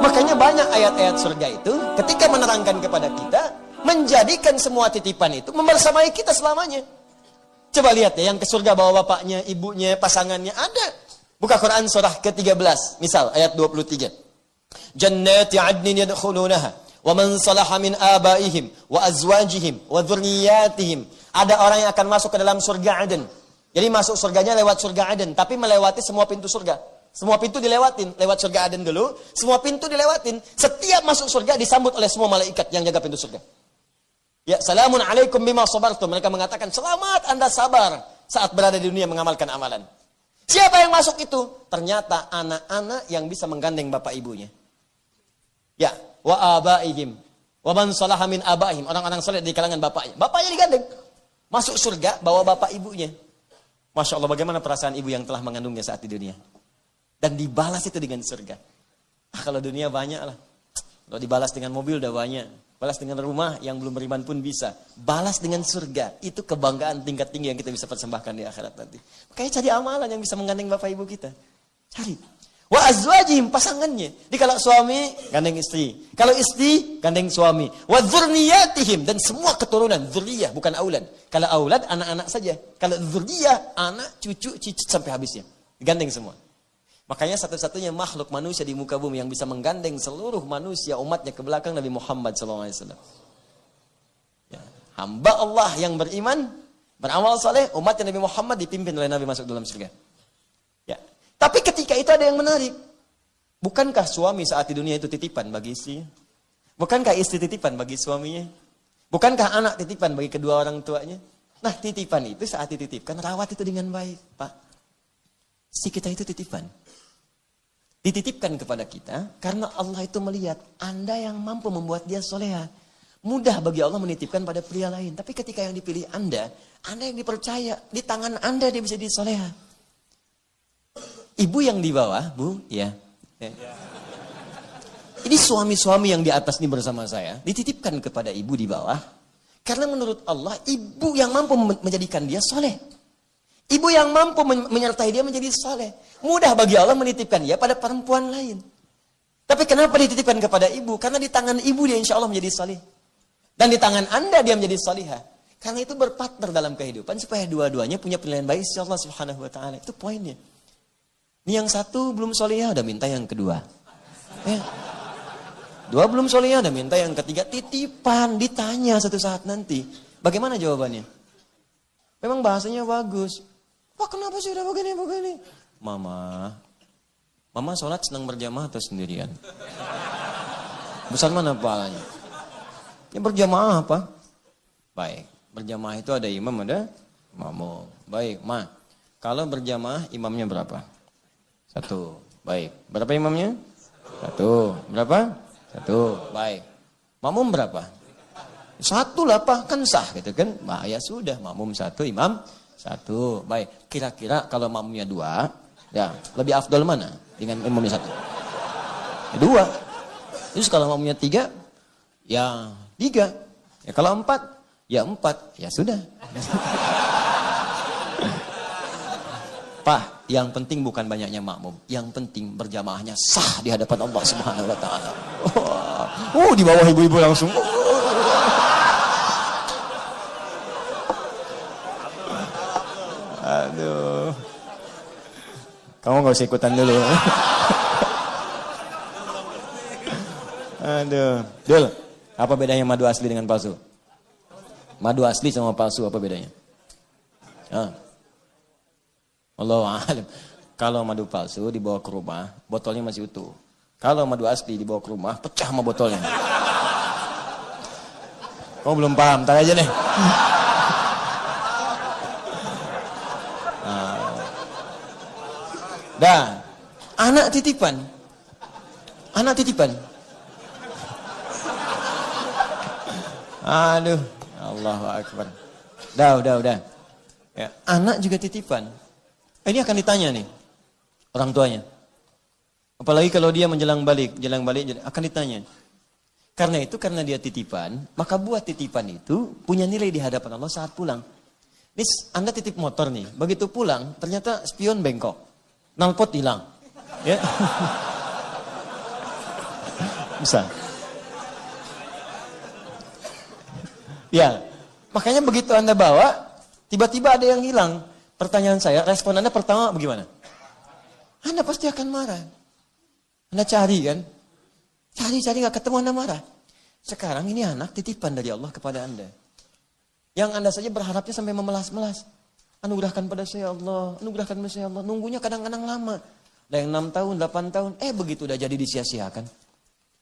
Makanya banyak ayat-ayat surga itu ketika menerangkan kepada kita, menjadikan semua titipan itu membersamai kita selamanya. Coba lihat ya, yang ke surga bawa bapaknya, ibunya, pasangannya, ada. Buka Quran surah ke-13, misal ayat 23. Jannati adnin yadkhulunaha wa man salaha min abaihim wa azwajihim wa dzurriyyatihim. Ada orang yang akan masuk ke dalam surga Aden. Jadi masuk surganya lewat surga Aden, tapi melewati semua pintu surga. Semua pintu dilewatin, lewat surga Aden dulu, semua pintu dilewatin. Setiap masuk surga disambut oleh semua malaikat yang jaga pintu surga. Ya, salamun alaikum bima sabartum. Mereka mengatakan, selamat Anda sabar saat berada di dunia mengamalkan amalan. Siapa yang masuk itu? Ternyata anak-anak yang bisa menggandeng bapak ibunya. Ya, wa abaihim, wa man salaha min abaihim. Orang-orang saleh di kalangan bapaknya. Bapaknya digandeng. Masuk surga bawa bapak ibunya. Masya Allah, bagaimana perasaan ibu yang telah mengandungnya saat di dunia. Dan dibalas itu dengan surga. Kalau dunia banyak lah. Kalau dibalas dengan mobil udah banyak. Balas dengan rumah yang belum beriman pun bisa. Balas dengan surga. Itu kebanggaan tingkat tinggi yang kita bisa persembahkan di akhirat nanti. Makanya cari amalan yang bisa menggandeng bapak ibu kita. Cari. Wa azwajihim, pasangannya. Jadi kalau suami, gandeng istri. Kalau istri, gandeng suami. Wa dzurriyyatihim, dan semua keturunan. Dzurriyyah, bukan aulad. Kalau aulad, anak-anak saja. Kalau dzurriyyah, anak, cucu, cicit sampai habisnya. Gandeng semua. Makanya satu-satunya makhluk manusia di muka bumi yang bisa menggandeng seluruh manusia umatnya ke belakang Nabi Muhammad SAW. Ya, hamba Allah yang beriman, beramal saleh, umatnya Nabi Muhammad dipimpin oleh Nabi masuk dalam surga. Ya. Tapi ketika itu ada yang menarik. Bukankah suami saat di dunia itu titipan bagi istrinya? Bukankah istri titipan bagi suaminya? Bukankah anak titipan bagi kedua orang tuanya? Nah, titipan itu saat dititipkan, rawat itu dengan baik, Pak. Si kita itu titipan. Dititipkan kepada kita karena Allah itu melihat Anda yang mampu membuat dia soleha. Mudah bagi Allah menitipkan pada pria lain. Tapi ketika yang dipilih Anda yang dipercaya, di tangan Anda dia bisa jadi soleha. Ibu yang di bawah, Bu, ya. Ini suami-suami yang di atas ini bersama saya dititipkan kepada ibu di bawah. Karena menurut Allah, ibu yang mampu menjadikan dia soleh. Ibu yang mampu menyertai dia menjadi saleh. Mudah bagi Allah menitipkan dia pada perempuan lain. Tapi kenapa dititipkan kepada ibu? Karena di tangan ibu dia insya Allah menjadi saleh. Dan di tangan Anda dia menjadi salihah. Karena itu berpartner dalam kehidupan supaya dua-duanya punya penilaian baik insya Allah subhanahu wa ta'ala. Itu poinnya. Ini yang satu belum salihah udah minta yang kedua. Dua belum salihah udah minta yang ketiga. Titipan, ditanya satu saat nanti. Bagaimana jawabannya? Memang bahasanya bagus. Pak, kenapa sih udah begini? Mama sholat senang berjamaah atau sendirian? Besar mana pahalanya? Ya berjamaah apa? Baik, berjamaah itu ada imam, ada makmum. Baik, kalau berjamaah imamnya berapa? 1. Baik, berapa imamnya? 1. Berapa? 1. Baik. Makmum berapa? 1 lah Pak, kan sah gitu kan? Ya sudah, makmum 1, imam 1. Baik, kira-kira kalau makmumnya 2, ya lebih afdol mana dengan imamnya 1? 2. Terus kalau makmumnya 3, ya 3. Ya kalau 4, ya 4. Ya sudah. Pak, yang penting bukan banyaknya makmum, yang penting berjamaahnya sah di hadapan Allah Subhanahu wa taala. Di bawah ibu-ibu langsung. Aduh. Kamu gak usah ikutan dulu. Aduh. Dul, apa bedanya madu asli dengan palsu? Madu asli sama palsu apa bedanya? Allahu a'lam. Kalau madu palsu dibawa ke rumah, botolnya masih utuh. Kalau madu asli dibawa ke rumah, pecah sama botolnya. Kamu belum paham, tar aja deh. Anak titipan. Aduh, Allahu Akbar. Udah. Ya, anak juga titipan. Ini akan ditanya nih orang tuanya. Apalagi kalau dia menjelang balik akan ditanya. Karena dia titipan, maka buat titipan itu punya nilai di hadapan Allah saat pulang. Ini Anda titip motor nih, begitu pulang ternyata spion bengkok, knalpot hilang. Ya. Bisa. Ya, makanya begitu Anda bawa, tiba-tiba ada yang hilang. Pertanyaan saya, respon Anda pertama bagaimana? Anda pasti akan marah. Anda cari kan? Cari-cari gak ketemu Anda marah. Sekarang ini anak titipan dari Allah kepada Anda. Yang Anda saja berharapnya sampai memelas-melas. Anugerahkan pada saya Allah, anugerahkan pada saya Allah. Nunggunya kadang-kadang lama. Ada yang 6 tahun, 8 tahun. Begitu udah jadi disia-siakan.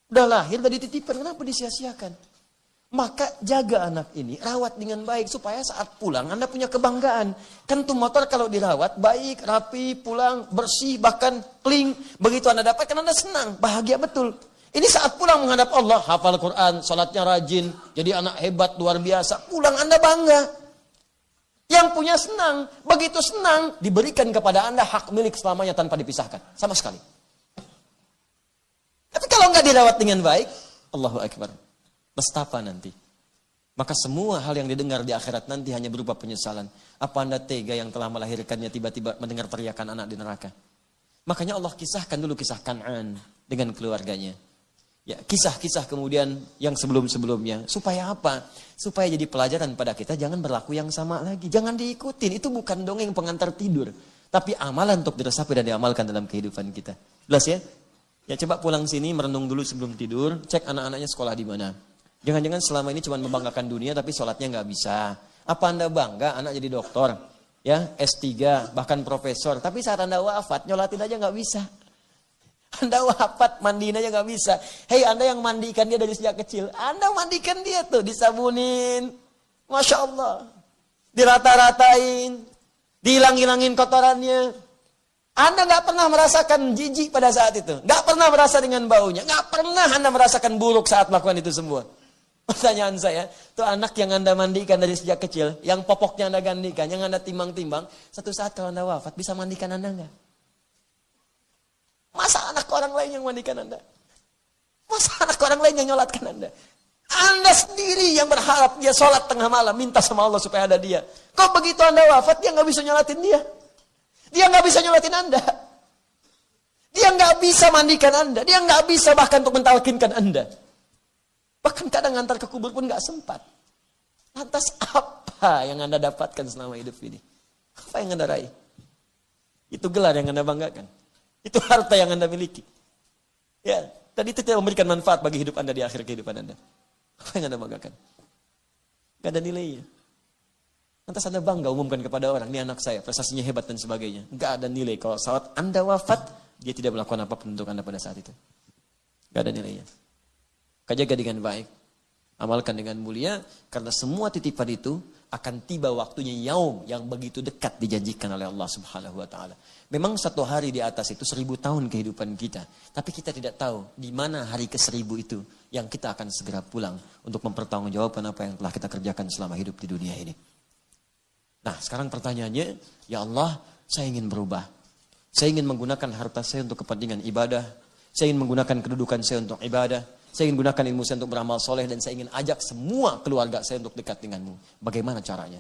Udah lahir, udah dititipkan, kenapa disia-siakan? Maka jaga anak ini, rawat dengan baik. Supaya saat pulang Anda punya kebanggaan. Kan tuh motor kalau dirawat, baik, rapi, pulang, bersih, bahkan clean. Begitu Anda dapat, kan Anda senang, bahagia betul. Ini saat pulang menghadap Allah, hafal Quran, sholatnya rajin, jadi anak hebat, luar biasa. Pulang Anda bangga. Yang punya senang, begitu senang, diberikan kepada Anda hak milik selamanya tanpa dipisahkan. Sama sekali. Tapi kalau nggak dirawat dengan baik, Allahu Akbar. Nestapa nanti. Maka semua hal yang didengar di akhirat nanti hanya berupa penyesalan. Apa Anda tega yang telah melahirkannya tiba-tiba mendengar teriakan anak di neraka? Makanya Allah kisahkan dulu kisah Kan'an dengan keluarganya. Ya, kisah-kisah kemudian yang sebelum-sebelumnya. Supaya apa? Supaya jadi pelajaran pada kita, jangan berlaku yang sama lagi. Jangan diikutin, itu bukan dongeng pengantar tidur. Tapi amalan untuk diresapi dan diamalkan dalam kehidupan kita. Jelas ya? Ya coba pulang sini, merenung dulu sebelum tidur, cek anak-anaknya sekolah di mana. Jangan-jangan selama ini cuma membanggakan dunia tapi sholatnya nggak bisa. Apa Anda bangga anak jadi dokter, ya S3, bahkan profesor. Tapi saat Anda wafat, nyolatin aja nggak bisa. Anda wafat, mandiin aja nggak bisa. Hei Anda yang mandikan dia dari sejak kecil. Anda mandikan dia tuh, disabunin. Masya Allah. Dirata-ratain. Dihilang-hilangin kotorannya. Anda nggak pernah merasakan jijik pada saat itu. Nggak pernah merasa dengan baunya. Nggak pernah Anda merasakan buruk saat melakukan itu semua. Pertanyaan saya, tuh anak yang Anda mandikan dari sejak kecil, yang popoknya Anda gandikan, yang Anda timbang-timbang, satu saat kalau Anda wafat, bisa mandikan Anda nggak? Masa anak orang lain yang mandikan Anda? Masa anak orang lain yang nyolatkan Anda? Anda sendiri yang berharap dia sholat tengah malam, minta sama Allah supaya ada dia. Kok begitu Anda wafat, dia nggak bisa nyolatin dia? Dia nggak bisa nyolatin Anda. Dia nggak bisa mandikan Anda. Dia nggak bisa bahkan untuk mentalkinkan Anda. Bahkan kadang antar ke kubur pun nggak sempat. Lantas apa yang Anda dapatkan selama hidup ini? Apa yang Anda raih? Itu gelar yang Anda banggakan. Itu harta yang Anda miliki. Ya, tadi itu tidak memberikan manfaat bagi hidup Anda di akhir kehidupan Anda. Apa yang Anda banggakan? Gak ada nilainya. Lantas Anda bangga umumkan kepada orang, ini anak saya, prestasinya hebat dan sebagainya. Gak ada nilai. Kalau saat Anda wafat, dia tidak melakukan apapun untuk Anda pada saat itu. Gak ada nilainya. Jaga dengan baik. Amalkan dengan mulia. Karena semua titipan itu akan tiba waktunya yaum yang begitu dekat dijanjikan oleh Allah Subhanahu wa Ta'ala. Memang 1 hari di atas itu 1000 tahun kehidupan kita. Tapi kita tidak tahu di mana hari ke-1000 itu yang kita akan segera pulang untuk mempertanggungjawabkan apa yang telah kita kerjakan selama hidup di dunia ini. Nah, sekarang pertanyaannya, ya Allah, saya ingin berubah. Saya ingin menggunakan harta saya untuk kepentingan ibadah. Saya ingin menggunakan kedudukan saya untuk ibadah. Saya ingin gunakan ilmu saya untuk beramal soleh. Dan saya ingin ajak semua keluarga saya untuk dekat denganmu. Bagaimana caranya?